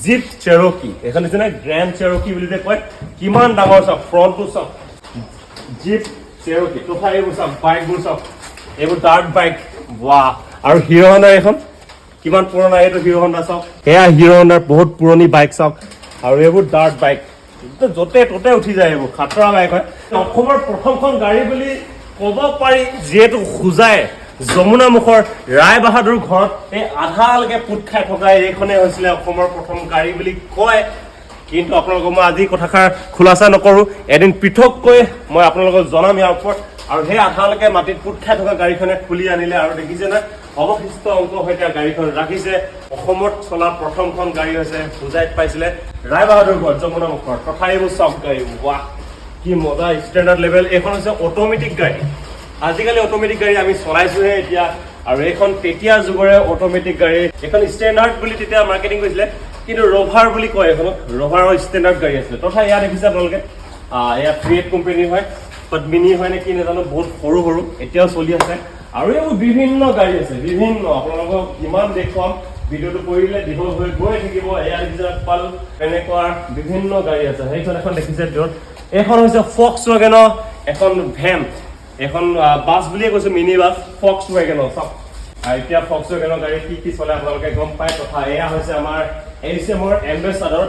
jeep চেৰকি এখন দিছে না গ্ৰেণ্ড চেৰকি বুলি যে কয় কিমান ডাঙৰ চাওক ফ্ৰণ্টটো চাওক জিপ চেৰকি তথা এইবোৰ চাওক বাইকবোৰ চাওক এইবোৰ ডাৰ্ট বাইক ৱাহ আৰু হিৰো হণ্ডা এখন কিমান পুৰণা এইটো হিৰো হণ্ডা চাওক এয়া হিৰো হণ্ডাৰ বহুত পুৰণি বাইক চাওক আৰু এইবোৰ ডাৰ্ট বাইক য'তে ত'তে উঠি যায় এইবোৰ খাতৰা বাইক হয় অসমৰ প্ৰথমখন গাড়ী বুলি ক'ব পাৰি যিহেতু খোজাই যমুনা মুখৰ ৰায় বাহাদুৰ ঘৰত এই আধালৈকে পোট খাই থকা এইখনে হৈছিলে অসমৰ প্ৰথম গাড়ী বুলি কয় কিন্তু আপোনালোকক মই আজি কথাষাৰ খোলাচা নকৰোঁ এদিন পৃথককৈ মই আপোনালোকক জনাম ইয়াৰ ওপৰত আৰু সেই আধালৈকে মাটিত পোট খাই থকা গাড়ীখনে খুলি আনিলে আৰু দেখিছে নে অৱশিষ্ট অংশ সৈতে গাড়ীখন ৰাখিছে অসমত চলা প্ৰথমখন গাড়ী হৈছে খোজাইত পাইছিলে ৰায় বাহাদুৰ ঘৰত যমুনা মুখৰ তথা এইবোৰ চব গাড়ী ৱাহ কি মজা ষ্টেণ্ডাৰ্ড লেভেল এইখন হৈছে অট'মেটিক গাড়ী আজিকালি অট'মেটিক গাড়ী আমি চলাইছোহে এতিয়া আৰু এইখন তেতিয়া যুগৰে অট'মেটিক গাড়ী এখন ষ্টেণ্ডাৰ্ড বুলি তেতিয়া মাৰ্কেটিং কৰিছিলে কিন্তু ৰভাৰ বুলি কয় এইখনক ৰভাৰৰ ষ্টেণ্ডাৰ্ড গাড়ী আছিলে তথা ইয়াত দেখিছে আপোনালোকে এয়া ফ্ৰিয়েট কোম্পানী হয় পদ্মিনী হয় নে কি নাজানো বহুত সৰু সৰু এতিয়াও চলি আছে আৰু এইবোৰ বিভিন্ন গাড়ী আছে বিভিন্ন আপোনালোকক কিমান দেখুৱাম ভিডিঅ'টো কৰিলে দীঘল হৈ গৈ থাকিব এয়া দেখিছে পাল এনেকুৱা বিভিন্ন গাড়ী আছে সেইখন এখন দেখিছে য'ত এইখন হৈছে ফক্স ৱাগেনৰ এখন ভেন এখন বাছ বুলিয়ে কৈছো মিনি বাছ ফক্স ৱাগেনৰ চাওক আৰু এতিয়া ফক্স ৱাগেনৰ গাড়ী কি চলে আপোনালোকে গম পায় তথা এয়া হৈছে আমাৰ এইচএমৰ এম্বেছাডৰ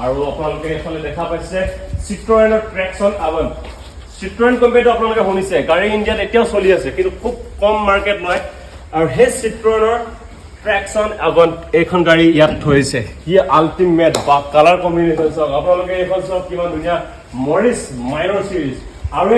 আৰু আপোনালোকে এইফালে দেখা পাইছে চিট্ৰয়েনৰ ট্ৰেকচন আভন চিট্ৰয়েন কোম্পানীটো আপোনালোকে শুনিছে গাড়ী ইণ্ডিয়াত এতিয়াও চলি আছে কিন্তু খুব কম মাৰ্কেট লয় আৰু সেই চিট্ৰয়েনৰ ট্ৰেকচন আভন এইখন গাড়ী ইয়াত থৈছে কি আল্টিমেট বা কালাৰ কম্বিনেশ্যন চাওক আপোনালোকে এইখন চাওক কিমান ধুনীয়া মৰিছ মাইনৰ চিৰিজ আৰু